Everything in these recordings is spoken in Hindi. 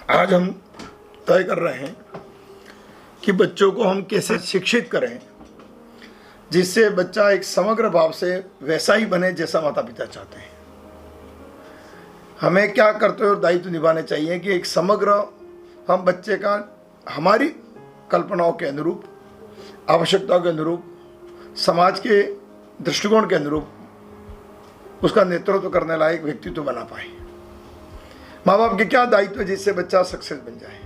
आज हम तय कर रहे हैं कि बच्चों को हम कैसे शिक्षित करें जिससे बच्चा एक समग्र भाव से वैसा ही बने जैसा माता पिता चाहते हैं। हमें क्या कर्तव्य और दायित्व निभाने चाहिए कि एक समग्र हम बच्चे का हमारी कल्पनाओं के अनुरूप, आवश्यकताओं के अनुरूप, समाज के दृष्टिकोण के अनुरूप उसका नेतृत्व करने लायक व्यक्तित्व बना पाए। माँ बाप के क्या दायित्व है जिससे बच्चा सक्सेस बन जाए,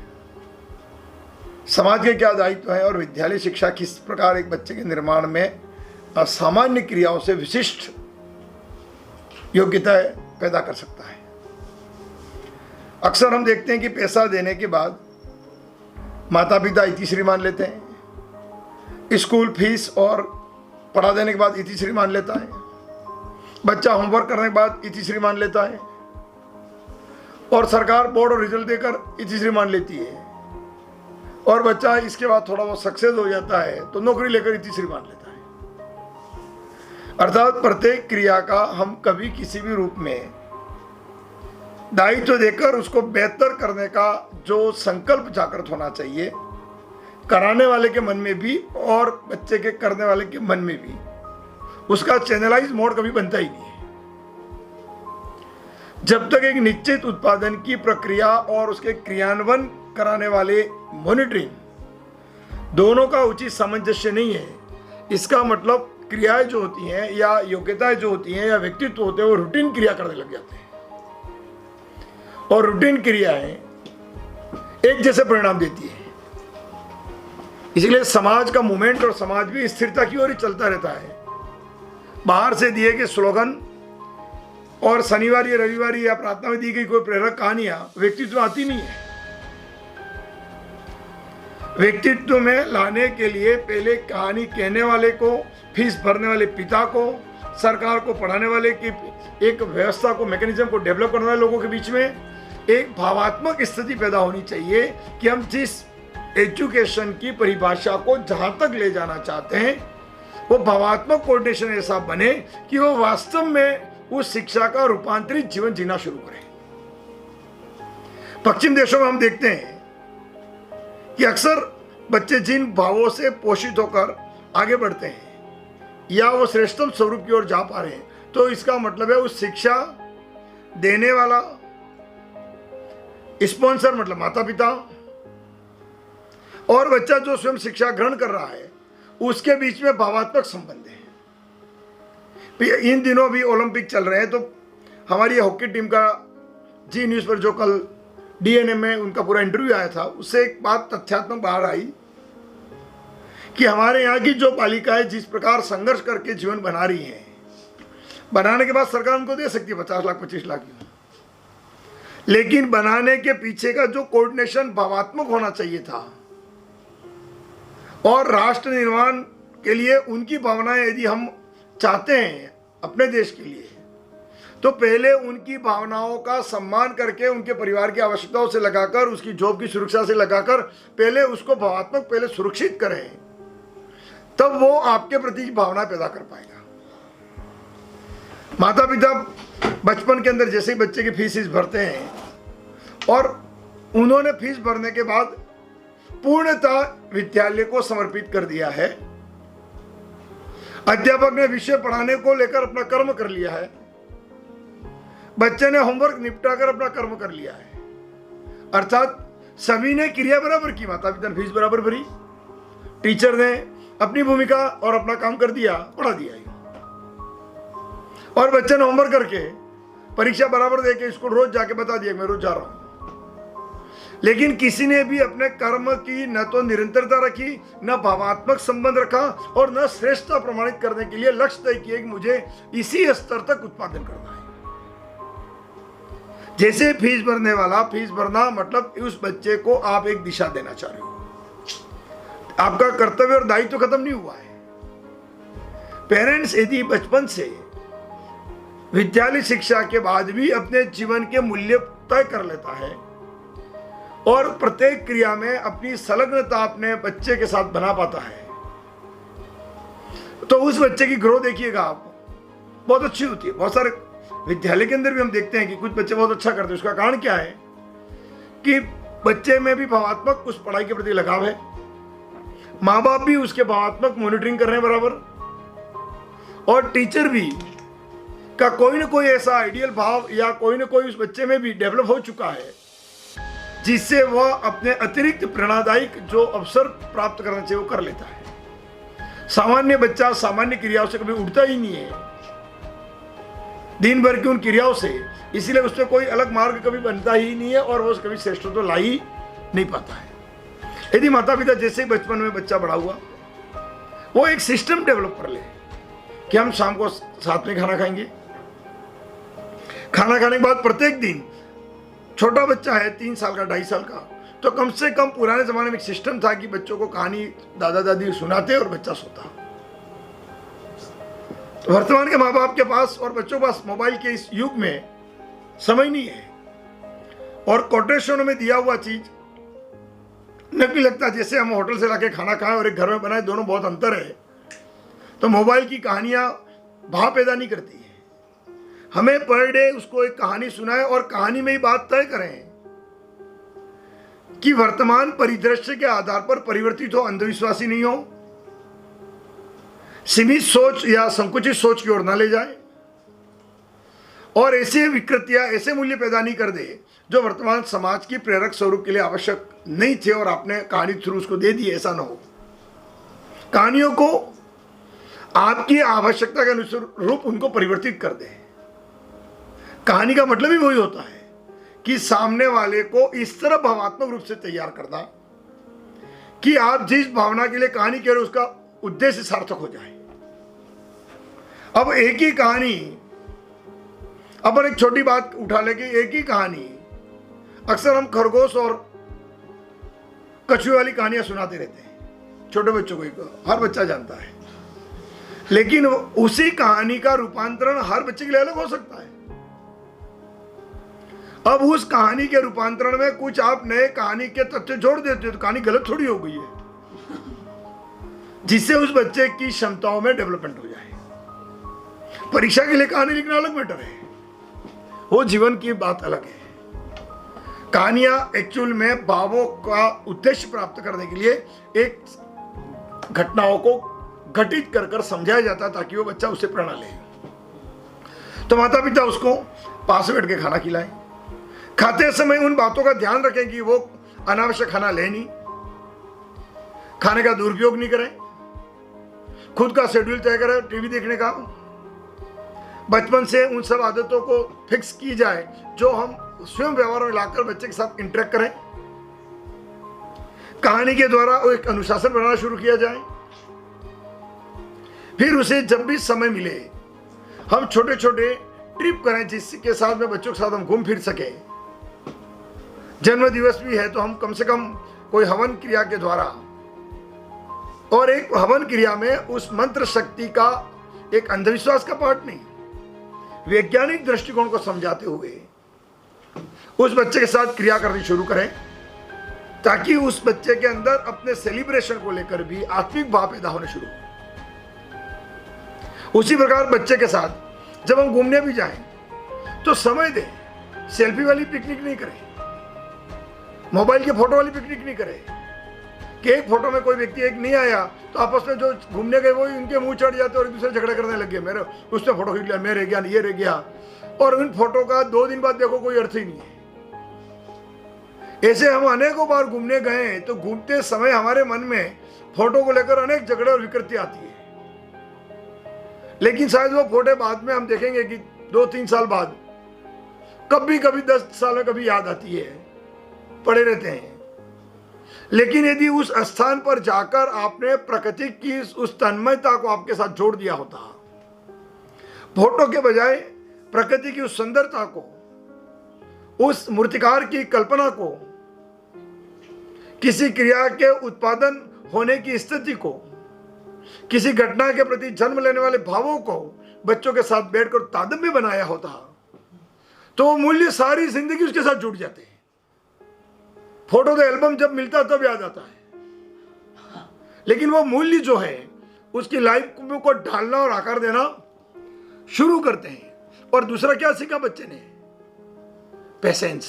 समाज के क्या दायित्व है और विद्यालय शिक्षा किस प्रकार एक बच्चे के निर्माण में असामान्य क्रियाओं से विशिष्ट योग्यता पैदा कर सकता है। अक्सर हम देखते हैं कि पैसा देने के बाद माता पिता इतिश्री मान लेते हैं, स्कूल फीस और पढ़ा देने के बाद इतिश्री मान लेता है, बच्चा होमवर्क करने के बाद इतिश्री मान लेता है और सरकार बोर्ड और रिजल्ट देकर इतिश्री मान लेती है और बच्चा इसके बाद थोड़ा बहुत सक्सेस हो जाता है तो नौकरी लेकर इतिश्री मान लेता है। अर्थात प्रत्येक क्रिया का हम कभी किसी भी रूप में दायित्व देकर उसको बेहतर करने का जो संकल्प जागृत होना चाहिए, कराने वाले के मन में भी और बच्चे के करने वाले के मन में भी, उसका चैनलाइज मोड कभी बनता ही नहीं है। जब तक एक निश्चित उत्पादन की प्रक्रिया और उसके क्रियान्वयन कराने वाले मॉनिटरिंग दोनों का उचित सामंजस्य नहीं है, इसका मतलब क्रियाएं जो होती हैं या योग्यताएं जो होती हैं या व्यक्तित्व होते हैं वो रूटीन क्रिया करने लग जाते हैं और रूटीन क्रियाएं एक जैसे परिणाम देती है। इसलिए समाज का मूवमेंट और समाज भी स्थिरता की ओर ही चलता रहता है। बाहर से दिए गए स्लोगन और शनिवार या रविवार या प्रार्थना में दी गई कोई प्रेरक कहानियां व्यक्तित्व आती नहीं है। व्यक्तित्व में लाने के लिए पहले कहानी कहने वाले को, फीस भरने वाले पिता को, सरकार को पढ़ाने वाले की एक व्यवस्था को, मैकेनिज्म को डेवलप करने वाले लोगों के बीच में एक भावात्मक स्थिति पैदा होनी चाहिए कि हम जिस एजुकेशन की परिभाषा को जहां तक ले जाना चाहते हैं वो भावात्मक कोऑर्डिनेशन ऐसा बने कि वो वास्तव में उस शिक्षा का रूपांतरित जीवन जीना शुरू करें। पश्चिम देशों में हम देखते हैं कि अक्सर बच्चे जिन भावों से पोषित होकर आगे बढ़ते हैं या वो श्रेष्ठतम स्वरूप की ओर जा पा रहे हैं, तो इसका मतलब है उस शिक्षा देने वाला स्पॉन्सर मतलब माता पिता और बच्चा जो स्वयं शिक्षा ग्रहण कर रहा है उसके बीच में भावात्मक संबंध है। इन दिनों भी ओलंपिक चल रहे हैं तो हमारी हॉकी टीम का जी न्यूज़ पर जो कल डीएनए में उनका पूरा इंटरव्यू आया था उससे एक बात तथ्यात्मक बाहर आई कि हमारे यहाँ की जो बालिकाएं जिस प्रकार संघर्ष करके जीवन बना रही हैं, बनाने के बाद सरकार उनको दे सकती है 50 लाख 25 लाख, लेकिन बनाने के पीछे का जो कोऑर्डिनेशन भावात्मक होना चाहिए था और राष्ट्र निर्माण के लिए उनकी भावनाएं यदि हम चाहते हैं अपने देश के लिए तो पहले उनकी भावनाओं का सम्मान करके उनके परिवार की आवश्यकताओं से लगाकर उसकी जॉब की सुरक्षा से लगाकर पहले उसको भावात्मक पहले सुरक्षित करें, तब वो आपके प्रति भावना पैदा कर पाएगा। माता पिता बचपन के अंदर जैसे ही बच्चे की फीस भरते हैं और उन्होंने फीस भरने के बाद पूर्णतः विद्यालय को समर्पित कर दिया है, अध्यापक ने विषय पढ़ाने को लेकर अपना कर्म कर लिया है, बच्चे ने होमवर्क निपटाकर अपना कर्म कर लिया है, अर्थात सभी ने क्रिया बराबर की, माता पिता ने फीस बराबर भरी, टीचर ने अपनी भूमिका और अपना काम कर दिया, पढ़ा दिया और बच्चे ने होमवर्क करके परीक्षा बराबर देके स्कूल रोज जाके बता दिया मैं रोज जा रहा हूं। लेकिन किसी ने भी अपने कर्म की न तो निरंतरता रखी, न भावात्मक संबंध रखा और न श्रेष्ठता प्रमाणित करने के लिए लक्ष्य तय किए कि मुझे इसी स्तर तक उत्पादन करना है। जैसे फीस भरने वाला, फीस भरना मतलब उस बच्चे को आप एक दिशा देना चाह रहे हो, आपका कर्तव्य और दायित्व खत्म नहीं हुआ है। पेरेंट्स यदि बचपन से विद्यालय शिक्षा के बाद भी अपने जीवन के मूल्य तय कर लेता है और प्रत्येक क्रिया में अपनी संलग्नता अपने बच्चे के साथ बना पाता है तो उस बच्चे की ग्रोथ देखिएगा आप बहुत अच्छी होती है। बहुत सारे विद्यालय के अंदर भी हम देखते हैं कि कुछ बच्चे बहुत अच्छा करते हैं। उसका कारण क्या है कि बच्चे में भी भावात्मक उस पढ़ाई के प्रति लगाव है, माँ बाप भी उसके भावात्मक मॉनिटरिंग कर रहे हैं बराबर, और टीचर भी का कोई ना कोई ऐसा आइडियल भाव या कोई ना कोई उस बच्चे में भी डेवलप हो चुका है जिससे वह अपने अतिरिक्त प्रेरणादायक जो अवसर प्राप्त करना चाहिए वो कर लेता है। सामान्य बच्चा सामान्य क्रियाओं से कभी उठता ही नहीं है, दिन भर की उन क्रियाओं से, इसलिए उसमें कोई अलग मार्ग कभी बनता ही नहीं है और वो कभी श्रेष्ठत्व ला ही नहीं पाता है। यदि माता पिता जैसे बचपन में बच्चा बड़ा हुआ वो एक सिस्टम डेवलप कर ले कि हम शाम को साथ में खाना खाएंगे, खाना खाने के बाद प्रत्येक दिन, छोटा बच्चा है 3 साल का 2.5 साल का, तो कम से कम पुराने जमाने में एक सिस्टम था कि बच्चों को कहानी दादा दादी सुनाते और बच्चा सोता। वर्तमान के माँ बाप के पास और बच्चों के पास मोबाइल के इस युग में समय नहीं है और कोटेशनों में दिया हुआ चीज नकली लगता है। जैसे हम होटल से लाके खाना खाएं और एक घर में बनाए, दोनों बहुत अंतर है। तो मोबाइल की कहानियां भाव पैदा नहीं करती है। हमें पर डे उसको एक कहानी सुनाए और कहानी में ही बात तय करें कि वर्तमान परिदृश्य के आधार पर परिवर्तित हो, अंधविश्वासी नहीं हो, सीमित सोच या संकुचित सोच की ओर ना ले जाए और ऐसे विकृतियां, ऐसे मूल्य पैदा नहीं कर दे जो वर्तमान समाज की प्रेरक स्वरूप के लिए आवश्यक नहीं थे और आपने कहानी थ्रू उसको दे दी। ऐसा ना हो। कहानियों को आपकी आवश्यकता के अनुरूप उनको परिवर्तित कर दे। कहानी का मतलब ही वही होता है कि सामने वाले को इस तरह भावनात्मक रूप से तैयार करना कि आप जिस भावना के लिए कहानी कह रहे हो उसका उद्देश्य सार्थक हो जाए। अब एक ही कहानी, अपन एक छोटी बात उठा लेके, एक ही कहानी अक्सर हम खरगोश और कछुए वाली कहानियां सुनाते रहते हैं छोटे बच्चों को, हर बच्चा जानता है, लेकिन उसी कहानी का रूपांतरण हर बच्चे के लिए अलग हो सकता है। अब उस कहानी के रूपांतरण में कुछ आप नए कहानी के तथ्य जोड़ देते हो तो कहानी गलत थोड़ी हो गई है, जिससे उस बच्चे की क्षमताओं में डेवलपमेंट हो जाए। परीक्षा के लिए कहानी लिखना अलग मैटर है, वो जीवन की बात अलग है। कहानियां एक्चुअल में भावों का उद्देश्य प्राप्त करने के लिए एक घटनाओं को घटित कर कर समझाया जाता है ताकि वो बच्चा उससे प्रेरणा ले। तो माता पिता उसको पास बैठ के खाना खिलाएं, खाते समय उन बातों का ध्यान रखें कि वो अनावश्यक खाना ले नहीं, खाने का दुरुपयोग नहीं करें, खुद का शेड्यूल तय करें टीवी देखने का। बचपन से उन सब आदतों को फिक्स की जाए जो हम स्वयं व्यवहार में लाकर बच्चे के साथ इंटरेक्ट करें। कहानी के द्वारा वो एक अनुशासन बनाना शुरू किया जाए। फिर उसे जब भी समय मिले हम छोटे छोटे ट्रिप करें जिसके साथ में बच्चों के साथ हम घूम फिर सके। जन्म दिवस भी है तो हम कम से कम कोई हवन क्रिया के द्वारा, और एक हवन क्रिया में उस मंत्र शक्ति का एक अंधविश्वास का पार्ट नहीं, वैज्ञानिक दृष्टिकोण को समझाते हुए उस बच्चे के साथ क्रिया करनी शुरू करें ताकि उस बच्चे के अंदर अपने सेलिब्रेशन को लेकर भी आत्मिक भाव पैदा होने शुरू हो। उसी प्रकार बच्चे के साथ जब हम घूमने भी जाएं तो समय दें, सेल्फी वाली पिकनिक नहीं करें, मोबाइल के फोटो वाली पिकनिक नहीं करें कि एक फोटो में कोई व्यक्ति एक नहीं आया तो आपस में जो घूमने गए वो उनके मुंह चढ़ जाते और एक दूसरे झगड़ा करने लग गए, मेरे उसने फोटो खींच लिया, मैं रह गया, ये रह गया, और उन फोटो का 2 दिन बाद देखो कोई अर्थ ही नहीं है। ऐसे हम अनेकों बार घूमने गए तो घूमते समय हमारे मन में फोटो को लेकर अनेक झगड़े और विकृति आती है, लेकिन शायद वो फोटो बाद में हम देखेंगे कि 2-3 साल बाद कभी 10 साल में कभी याद आती है, पड़े रहते हैं। लेकिन यदि उस स्थान पर जाकर आपने प्रकृति की उस तन्मयता को आपके साथ जोड़ दिया होता, फोटो के बजाय प्रकृति की उस सुंदरता को, उस मूर्तिकार की कल्पना को, किसी क्रिया के उत्पादन होने की स्थिति को, किसी घटना के प्रति जन्म लेने वाले भावों को बच्चों के साथ बैठकर तादम्य बनाया होता तो वो मूल्य सारी जिंदगी उसके साथ जुड़ जाते हैं। फोटो तो एल्बम जब मिलता है तब याद आता है, लेकिन वो मूल्य जो है उसकी लाइफ को ढालना और आकार देना शुरू करते हैं। और दूसरा क्या सीखा बच्चे ने? पेशेंस।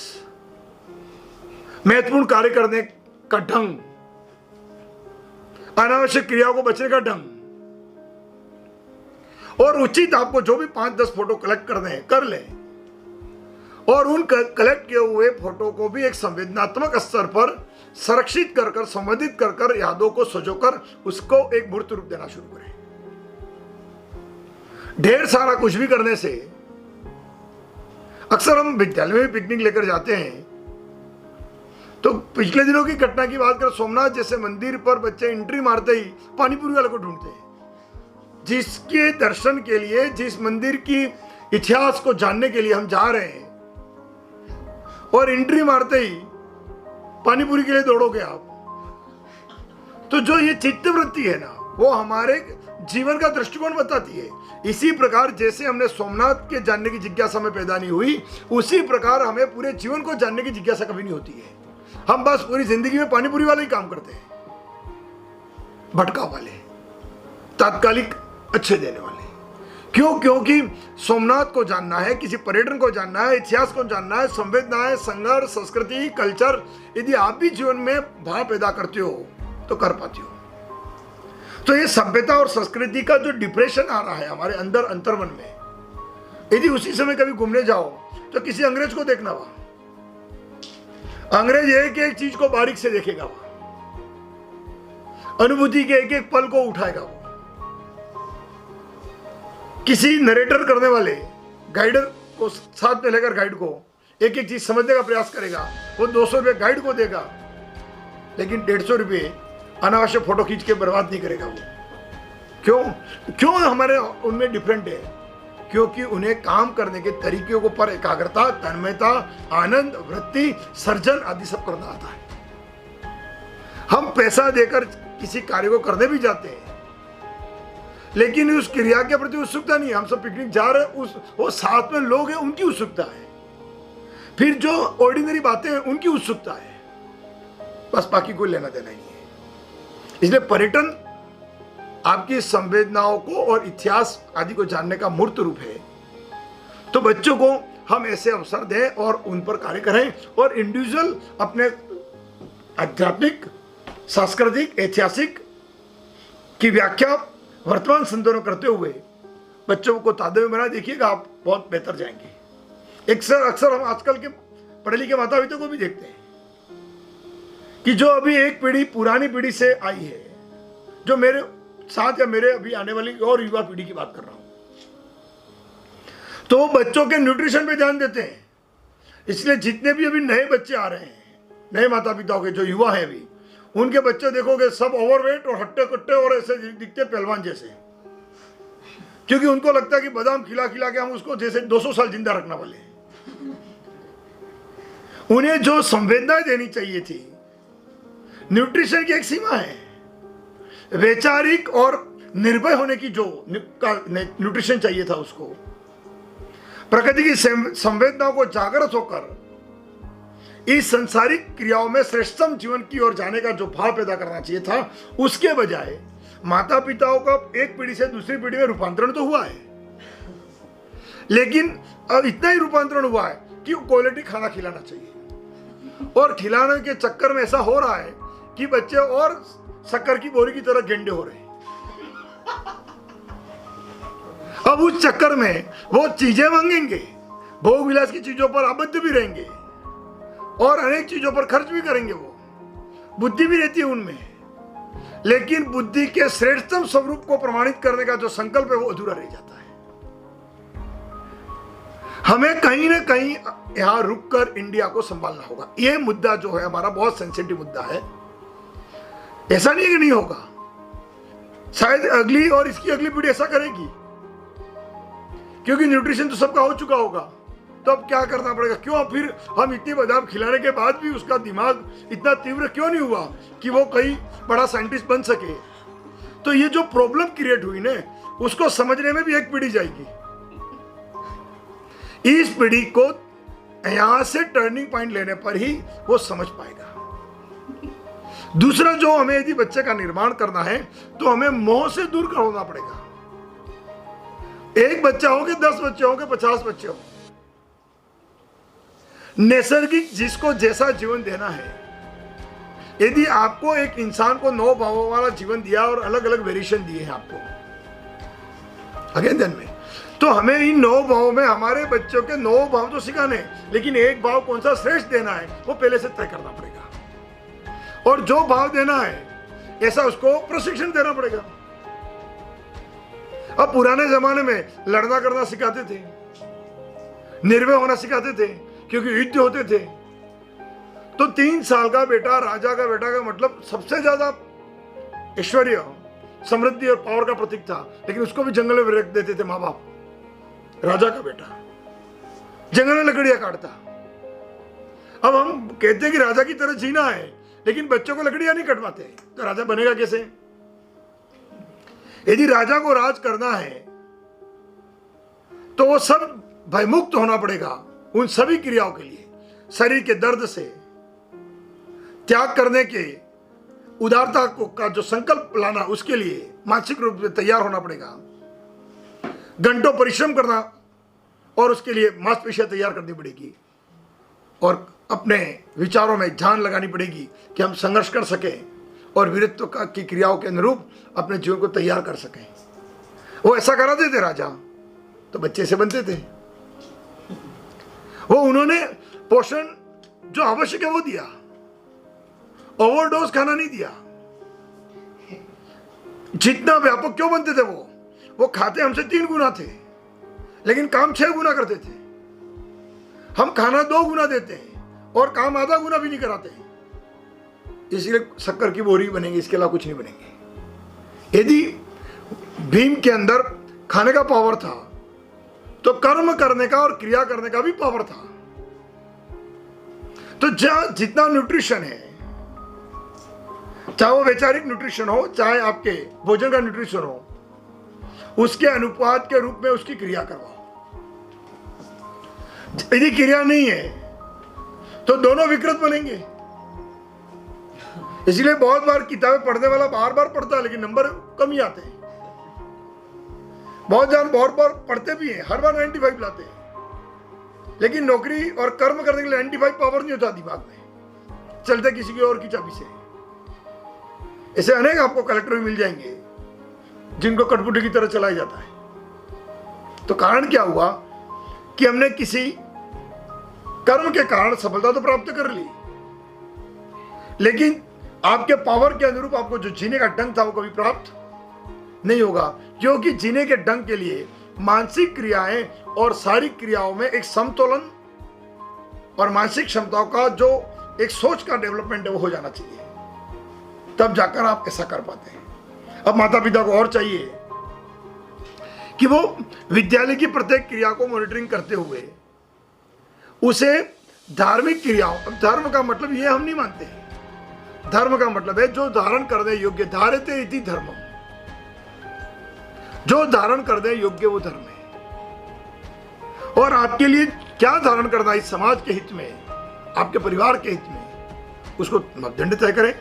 महत्वपूर्ण कार्य करने का ढंग, अनावश्यक क्रियाओं को बचने का ढंग, और उचित आपको जो भी 5-10 फोटो कलेक्ट करने हैं कर ले, और उन कलेक्ट किए हुए फोटो को भी एक संवेदनात्मक स्तर पर संरक्षित कर संवर्धित कर यादों को सजोकर उसको एक मूर्त रूप देना शुरू करें। ढेर सारा कुछ भी करने से, अक्सर हम विद्यालय में पिकनिक लेकर जाते हैं, तो पिछले दिनों की घटना की बात कर, सोमनाथ जैसे मंदिर पर बच्चे एंट्री मारते ही पानीपुरी वाले को ढूंढते हैं, जिसके दर्शन के लिए, जिस मंदिर की इतिहास को जानने के लिए हम जा रहे हैं, और एंट्री मारते ही पानीपुरी के लिए दौड़ोगे आप। तो जो ये चित्तवृत्ति है ना, वो हमारे जीवन का दृष्टिकोण बताती है। इसी प्रकार जैसे हमने सोमनाथ के जानने की जिज्ञासा में पैदा नहीं हुई, उसी प्रकार हमें पूरे जीवन को जानने की जिज्ञासा कभी नहीं होती है। हम बस पूरी जिंदगी में पानीपुरी वाले ही काम करते हैं, भटका वाले, तात्कालिक अच्छे देने वाले। क्यों? क्योंकि सोमनाथ को जानना है, किसी पर्यटन को जानना है, इतिहास को जानना है, संवेदनाएं, संघर्ष, संस्कृति, कल्चर, यदि आप भी जीवन में भाव पैदा करते हो तो कर पाते हो। तो ये सभ्यता और संस्कृति का जो डिप्रेशन आ रहा है हमारे अंदर अंतर्मन में, यदि उसी समय कभी घूमने जाओ तो किसी अंग्रेज को देखना, वहां अंग्रेज एक एक चीज को बारीक से देखेगा, वहां अनुभूति के एक एक पल को उठाएगा। वो किसी नरेटर करने वाले गाइडर को साथ में लेकर गाइड को एक एक चीज समझने का प्रयास करेगा, वो 200 रुपये गाइड को देगा, लेकिन 150 रुपये अनावश्यक फोटो खींच के बर्बाद नहीं करेगा वो। क्यों हमारे उनमें डिफरेंट है? क्योंकि उन्हें काम करने के तरीके को पर एकाग्रता, तन्मयता, आनंद, वृत्ति, सर्जन आदि सब करना आता है। हम पैसा देकर किसी कार्य को करने भी जाते हैं, लेकिन उस क्रिया के प्रति उत्सुकता नहीं है। हम सब पिकनिक जा रहे हैं, वो साथ में लोग हैं, उनकी उत्सुकता है। फिर जो ऑर्डिनरी बातें हैं उनकी उत्सुकता है, बस बाकी कोई लेना देना नहीं है। इसलिए पर्यटन आपकी संवेदनाओं को और इतिहास आदि को जानने का मूर्त रूप है। तो बच्चों को हम ऐसे अवसर दें और उन पर कार्य करें, और इंडिविजुअल अपने आध्यात्मिक, सांस्कृतिक, ऐतिहासिक की व्याख्या वर्तमान संदर्भ करते हुए बच्चों को तादे में बना देखिएगा, आप बहुत बेहतर जाएंगे। अक्सर हम आजकल के पढ़े लिखे माता पिता को भी देखते हैं कि जो अभी एक पीढ़ी पुरानी पीढ़ी से आई है, जो मेरे साथ या मेरे अभी आने वाली और युवा पीढ़ी की बात कर रहा हूं, तो वो बच्चों के न्यूट्रिशन पे ध्यान देते हैं। इसलिए जितने भी अभी नए बच्चे आ रहे हैं, नए माता पिताओं के जो युवा हैं अभी, उनके बच्चे देखोगे सब ओवरवेट और हट्टे कट्टे और ऐसे दिखते पहलवान जैसे, क्योंकि उनको लगता है कि बादाम खिला खिला के हम उसको जैसे 200 साल जिंदा रखने वाले हैं। उन्हें जो संवेदनाएं देनी चाहिए थी, न्यूट्रिशन की एक सीमा है, वैचारिक और निर्भय होने की जो न्यूट्रिशन चाहिए था उसको, प्रकृति की संवेदनाओं को जागृत होकर इस संसारिक क्रियाओं में श्रेष्ठतम जीवन की ओर जाने का जो भाव पैदा करना चाहिए था, उसके बजाय माता पिताओं का एक पीढ़ी से दूसरी पीढ़ी में रूपांतरण तो हुआ है, लेकिन अब इतना ही रूपांतरण हुआ है कि क्वालिटी खाना खिलाना चाहिए, और खिलाने के चक्कर में ऐसा हो रहा है कि बच्चे और शक्कर की बोरी की तरह गेंडे हो रहे हैं। अब उस चक्कर में वो चीजें मांगेंगे, भोग विलास की चीजों पर आबद्ध भी रहेंगे और अनेक चीजों पर खर्च भी करेंगे। वो बुद्धि भी रहती है उनमें, लेकिन बुद्धि के श्रेष्ठतम स्वरूप को प्रमाणित करने का जो संकल्प है वो अधूरा रह जाता है। हमें कहीं ना कहीं यहां रुककर इंडिया को संभालना होगा। यह मुद्दा जो है हमारा बहुत सेंसिटिव मुद्दा है। ऐसा नहीं है कि नहीं होगा, शायद अगली और इसकी अगली पीढ़ी ऐसा करेगी, क्योंकि न्यूट्रिशन तो सबका हो चुका होगा। तो अब क्या करना पड़ेगा? क्यों फिर हम इतनी बादाम खिलाने के बाद भी उसका दिमाग इतना तीव्र क्यों नहीं हुआ कि वो कहीं बड़ा साइंटिस्ट बन सके? तो ये जो प्रॉब्लम क्रिएट हुई ना, उसको समझने में भी एक पीढ़ी जाएगी। इस पीढ़ी को यहां से टर्निंग पॉइंट लेने पर ही वो समझ पाएगा। दूसरा, जो हमें यदि बच्चे का निर्माण करना है तो हमें मोह से दूर होना पड़ेगा। एक बच्चा हो कि 10 बच्चे हो कि 50 बच्चे हो, नैसर्गिक जिसको जैसा जीवन देना है, यदि आपको एक इंसान को 9 भावों वाला जीवन दिया और अलग अलग वेरिएशन दिए हैं आपको अगेन दिन में, तो हमें इन 9 भावों में हमारे बच्चों के 9 भाव तो सिखाने, लेकिन एक भाव कौन सा श्रेष्ठ देना है वो पहले से तय करना पड़ेगा। और जो भाव देना है ऐसा उसको प्रशिक्षण देना पड़ेगा। अब पुराने जमाने में लड़ना करना सिखाते थे, निर्भय होना सिखाते थे, क्योंकि युद्ध होते थे। तो 3 साल का बेटा, राजा का बेटा का मतलब सबसे ज्यादा ऐश्वर्य, समृद्धि और पावर का प्रतीक था, लेकिन उसको भी जंगल में रख देते थे माँ बाप। राजा का बेटा जंगल में लकड़ियां काटता। अब हम कहते हैं कि राजा की तरह जीना है, लेकिन बच्चों को लकड़ियां नहीं कटवाते, तो राजा बनेगा कैसे? यदि राजा को राज करना है तो वो सब भयमुक्त होना पड़ेगा उन सभी क्रियाओं के लिए। शरीर के दर्द से त्याग करने के, उदारता का जो संकल्प लाना, उसके लिए मानसिक रूप से तैयार होना पड़ेगा। घंटों परिश्रम करना और उसके लिए मांसपेशियां तैयार करनी पड़ेगी, और अपने विचारों में जान लगानी पड़ेगी कि हम संघर्ष कर सकें और वीरत्व की क्रियाओं के अनुरूप अपने जीवन को तैयार कर सकें। वो ऐसा कराते थे राजा, तो बच्चे से बनते थे। वो उन्होंने पोषण जो आवश्यक है वो दिया, ओवरडोज खाना नहीं दिया। जितना व्यापक क्यों बनते थे वो खाते हमसे 3 गुना थे, लेकिन काम 6 गुना करते थे। हम खाना 2 गुना देते हैं और काम आधा गुना भी नहीं कराते, इसलिए शक्कर की बोरी बनेंगे, इसके अलावा कुछ नहीं बनेंगे। यदि भीम के अंदर खाने का पावर था, तो कर्म करने का और क्रिया करने का भी पावर था। तो जितना न्यूट्रिशन है, चाहे वो वैचारिक न्यूट्रिशन हो, चाहे आपके भोजन का न्यूट्रिशन हो, उसके अनुपात के रूप में उसकी क्रिया करवाओ। यदि क्रिया नहीं है तो दोनों विकृत बनेंगे। इसलिए बहुत बार किताबें पढ़ने वाला बार बार पढ़ता है, लेकिन नंबर कम ही आते हैं। बहुत बार पढ़ते भी हैं, हर बार 95 लाते हैं, लेकिन नौकरी और कर्म करने के लिए 95 पावर नहीं होता दिमाग में, चलते किसी की और की चाबी से। ऐसे अनेक आपको कलेक्टर भी मिल जाएंगे जिनको कठपुतली की तरह चलाया जाता है। तो कारण क्या हुआ कि हमने किसी कर्म के कारण सफलता तो प्राप्त कर ली, लेकिन आपके पावर के अनुरूप आपको जो जीने का ढंग था वो कभी प्राप्त नहीं होगा, क्योंकि जीने के ढंग के लिए मानसिक क्रियाएं और शारीरिक क्रियाओं में एक समतोलन और मानसिक क्षमताओं का जो एक सोच का डेवलपमेंट है वो हो जाना चाहिए, तब जाकर आप ऐसा कर पाते हैं। अब माता पिता को और चाहिए कि वो विद्यालय की प्रत्येक क्रिया को मॉनिटरिंग करते हुए उसे धार्मिक क्रियाओं, धर्म का मतलब ये हम नहीं मानते, धर्म का मतलब है जो धारण करने योग्य, धारते इति धर्मम, जो धारण करने योग्य वो धर्म है। और आपके लिए क्या धारण करना इस समाज के हित में, आपके परिवार के हित में, उसको मापदंड तय करें,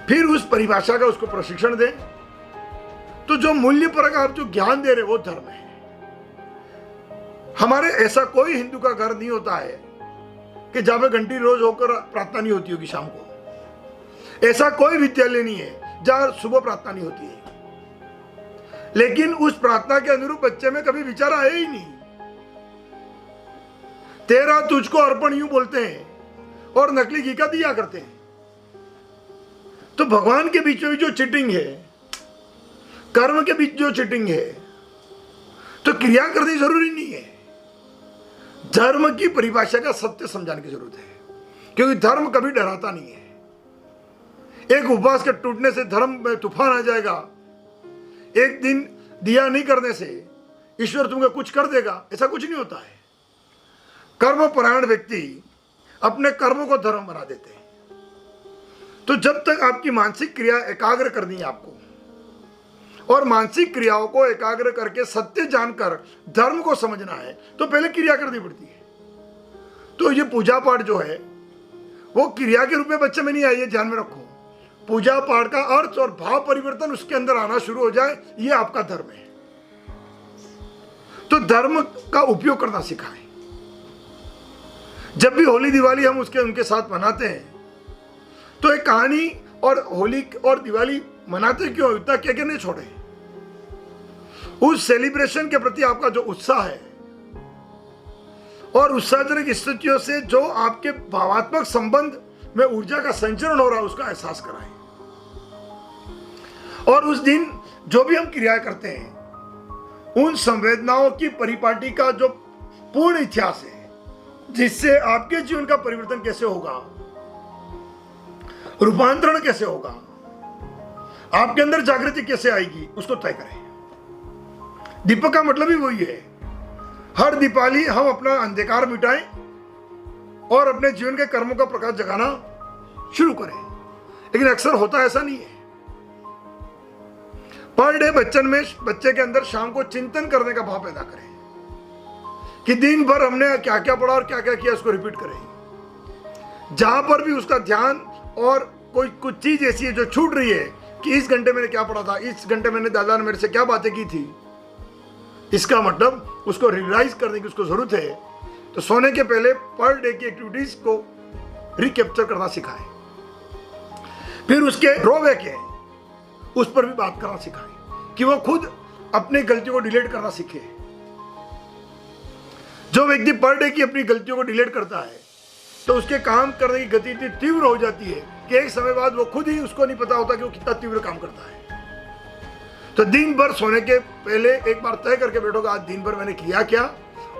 फिर उस परिभाषा का उसको प्रशिक्षण दें। तो जो मूल्य पर आप जो ज्ञान दे रहे वो धर्म है। हमारे ऐसा कोई हिंदू का घर नहीं होता है कि जहां पे घंटी रोज होकर प्रार्थना नहीं होती होगी शाम को। ऐसा कोई विद्यालय नहीं है जहां सुबह प्रार्थना नहीं होती है, लेकिन उस प्रार्थना के अनुरूप बच्चे में कभी विचार आया ही नहीं। तेरा तुझको अर्पण यूं बोलते हैं और नकली घी का दिया करते हैं। तो भगवान के बीच में जो चीटिंग है, कर्म के बीच जो चीटिंग है, तो क्रिया करनी जरूरी नहीं है। धर्म की परिभाषा का सत्य समझाने की जरूरत है, क्योंकि धर्म कभी डराता नहीं है। एक उपवास के टूटने से धर्म में तूफान आ जाएगा, एक दिन दिया नहीं करने से ईश्वर तुम्हें कुछ कर देगा, ऐसा कुछ नहीं होता है। कर्म परायण व्यक्ति अपने कर्मों को धर्म बना देते हैं। तो जब तक आपकी मानसिक क्रिया एकाग्र करनी है आपको, और मानसिक क्रियाओं को एकाग्र करके सत्य जानकर धर्म को समझना है, तो पहले क्रिया करनी पड़ती है। तो ये पूजा पाठ जो है वो क्रिया के रूप में बच्चे में नहीं आई है, ध्यान में रखो। पूजा पाठ का अर्थ और भाव परिवर्तन उसके अंदर आना शुरू हो जाए, ये आपका धर्म है। तो धर्म का उपयोग करना सिखाएं। जब भी होली दिवाली हम उनके साथ मनाते हैं तो एक कहानी, और होली और दिवाली मनाते क्यों, इतना क्या क्या नहीं छोड़े। उस सेलिब्रेशन के प्रति आपका जो उत्साह है और उत्साहजनक स्थितियों से जो आपके भावात्मक संबंध में ऊर्जा का संचरण हो रहा है उसका एहसास कराएं। और उस दिन जो भी हम क्रियाएं करते हैं उन संवेदनाओं की परिपाटी का जो पूर्ण इतिहास है, जिससे आपके जीवन का परिवर्तन कैसे होगा, रूपांतरण कैसे होगा, आपके अंदर जागृति कैसे आएगी, उसको तय करें। दीपक का मतलब ही वही है। हर दीपावली हम अपना अंधकार मिटाएं और अपने जीवन के कर्मों का प्रकाश जगाना शुरू करें। लेकिन अक्सर होता ऐसा नहीं है। पर डे बच्चे के अंदर शाम को चिंतन करने का भाव पैदा करें कि दिन भर हमने क्या क्या पढ़ा और क्या क्या किया, उसको रिपीट करें। जहां पर भी उसका ध्यान और कोई कुछ चीज ऐसी है जो छूट रही है कि इस घंटे मैंने क्या पढ़ा था, इस घंटे मैंने दादा ने मेरे से क्या बातें की थी, इसका मतलब उसको रियलाइज करने की उसको जरूरत है। तो सोने के पहले पर डे की एक्टिविटीज को रिकैप्चर करना सिखाएं। फिर उसके ड्रॉबैक है उस पर भी बात करना सिखाएं कि वो खुद अपनी गलतियों को डिलीट करना सीखे। जो व्यक्ति पर डे की अपनी गलतियों को डिलीट करता है तो उसके काम करने की गति इतनी तीव्र हो जाती है कि एक समय बाद वो खुद ही उसको नहीं पता होता कि वो कितना तीव्र काम करता है। तो दिन भर सोने के पहले एक बार तय करके बैठोगे आज दिन भर मैंने किया क्या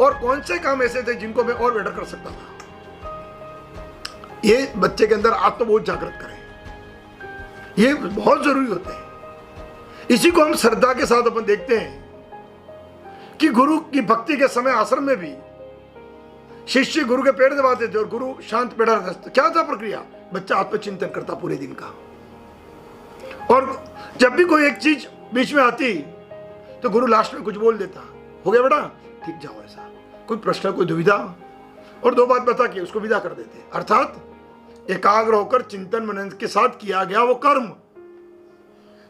और कौन से काम ऐसे थे जिनको मैं और बेटर कर सकता था। ये बच्चे के अंदर आत्मबोध जागृत करें, ये बहुत जरूरी होते हैं। इसी को हम श्रद्धा के साथ अपन देखते हैं कि गुरु की भक्ति के समय आश्रम में भी शिष्य गुरु के पैर दबाते थे और गुरु शांत बैठा रहता था। क्या था प्रक्रिया, बच्चा आत्मचिंतन करता पूरे दिन का। और जब भी कोई एक चीज बीच में आती तो गुरु लास्ट में कुछ बोल देता, हो गया बेटा ठीक जाओ, ऐसा कोई प्रश्न कोई दुविधा, और दो बात बता के उसको विदा कर देते। अर्थात एकाग्र होकर चिंतन मनन के साथ किया गया वो कर्म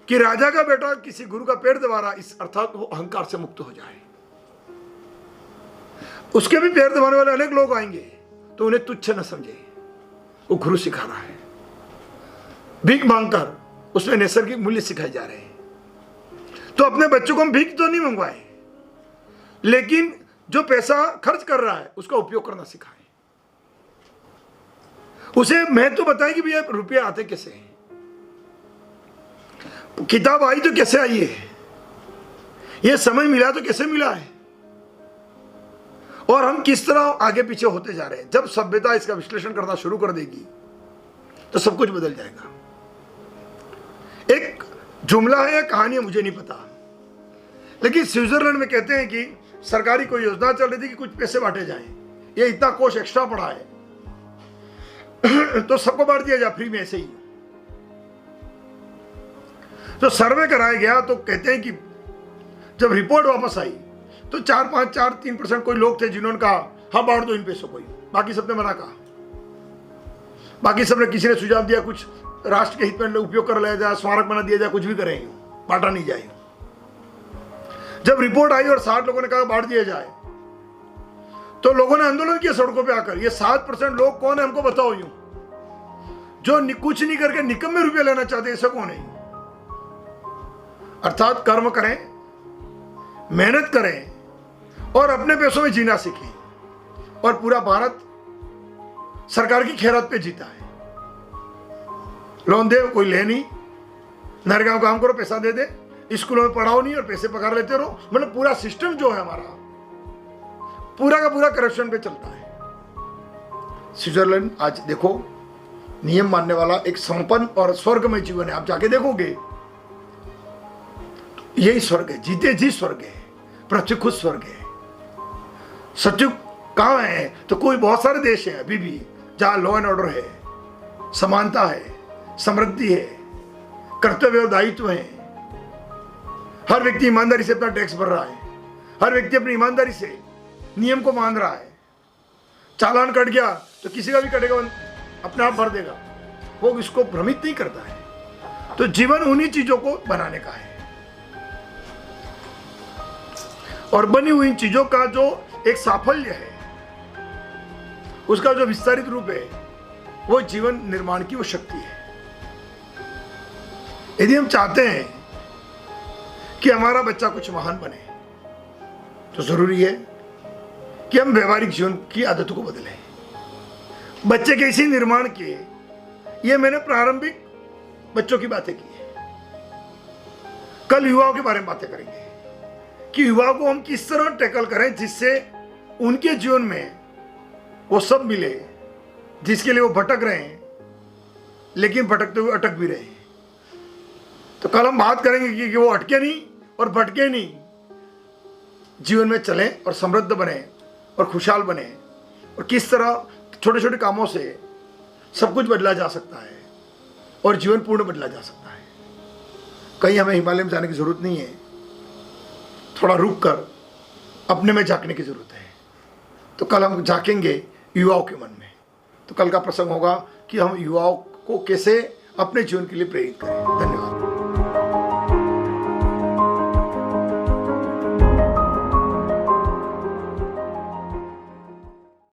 कि राजा का बेटा किसी गुरु का पैर दबा रहा, इस अर्थात वो अहंकार से मुक्त हो जाए। उसके भी पैर दबाने वाले अनेक लोग आएंगे तो उन्हें तुच्छ न समझे, वो गुरु सिखा रहा है। भीख मांगकर उसमें नैसर्गिक मूल्य सिखाए जा रहे हैं। तो अपने बच्चों को हम भीख तो नहीं मंगवाए, लेकिन जो पैसा खर्च कर रहा है उसका उपयोग करना सिखाएं। उसे मैं तो बताएं कि भैया रुपये आते कैसे हैं, किताब आई तो कैसे आई है, ये समझ मिला तो कैसे मिला है, और हम किस तरह आगे पीछे होते जा रहे हैं। जब सभ्यता इसका विश्लेषण करना शुरू कर देगी तो सब कुछ बदल जाएगा। एक जुमला है या कहानी है मुझे नहीं पता, लेकिन स्विट्जरलैंड में कहते हैं कि सरकारी कोई योजना चल रही थी कि कुछ पैसे बांटे जाएं, ये इतना कोष एक्स्ट्रा पड़ा है तो सबको बांट दिया जाए फ्री में ऐसे ही। तो सर्वे कराया गया तो कहते हैं कि जब रिपोर्ट वापस आई तो 3% कोई लोग थे जिन्होंने कहा हाँ बांट दो इन पैसों को, बाकी सबने मना कहा। बाकी सबने, किसी ने सुझाव दिया कुछ राष्ट्र के हित में उपयोग कर लिया जाए, स्मारक बना दिया जाए, कुछ भी करें, बांटा नहीं जाए। जब रिपोर्ट आई और 60 लोगों ने कहा बांट दिया जाए तो लोगों ने आंदोलन किया सड़कों पे आकर। ये 7% लोग कौन है हमको बताओ, यूं जो कुछ नहीं करके निकम्मे रुपये लेना चाहते, ऐसा कौन है। अर्थात कर्म करें, मेहनत करें और अपने पैसों में जीना सीखें। और पूरा भारत सरकार की खैरात पे जीता है। लोन दे कोई ले नहीं, नरेगा काम करो पैसा दे दे, स्कूलों में पढ़ाओ नहीं और पैसे पकड़ लेते रहो। मतलब पूरा सिस्टम जो है हमारा पूरा का पूरा करप्शन पे चलता है। स्विट्जरलैंड आज देखो नियम मानने वाला एक संपन्न और स्वर्गमय जीवन है। आप जाके देखोगे यही स्वर्ग है, जीते जी स्वर्ग है, पृथ्वी खुद स्वर्ग है। सच्चु कहाँ है तो कोई बहुत सारे देश हैं अभी भी जहाँ लॉ एंड ऑर्डर है, समानता है, समृद्धि है, कर्तव्य और दायित्व है। हर व्यक्ति ईमानदारी से अपना टैक्स भर रहा है, हर व्यक्ति अपनी ईमानदारी से नियम को मान रहा है। चालान कट गया तो किसी का भी कटेगा, अपने आप भर देगा, वो इसको भ्रमित नहीं करता है। तो जीवन उन्हीं चीजों को बनाने का है और बनी हुई चीजों का जो एक साफल्य है उसका जो विस्तारित रूप है वो जीवन निर्माण की वो शक्ति है। यदि हम चाहते हैं कि हमारा बच्चा कुछ महान बने तो जरूरी है कि हम व्यवहारिक जीवन की आदतों को बदलें। बच्चे कैसे निर्माण किए, ये मैंने प्रारंभिक बच्चों की बातें की है। कल युवाओं के बारे में बातें करेंगे कि युवाओं को हम किस तरह टैकल करें जिससे उनके जीवन में वो सब मिले जिसके लिए वो भटक रहे हैं, लेकिन भटकते हुए अटक भी रहे हैं। तो कल हम बात करेंगे कि वो अटके नहीं और भटके नहीं, जीवन में चले और समृद्ध बने और खुशहाल बने, और किस तरह छोटे छोटे कामों से सब कुछ बदला जा सकता है और जीवन पूर्ण बदला जा सकता है। कहीं हमें हिमालय में जाने की जरूरत नहीं है, थोड़ा रुक कर अपने में झांकने की जरूरत है। तो कल हम झांकेंगे युवाओं के मन में। तो कल का प्रसंग होगा कि हम युवाओं को कैसे अपने जीवन के लिए प्रेरित करें। धन्यवाद।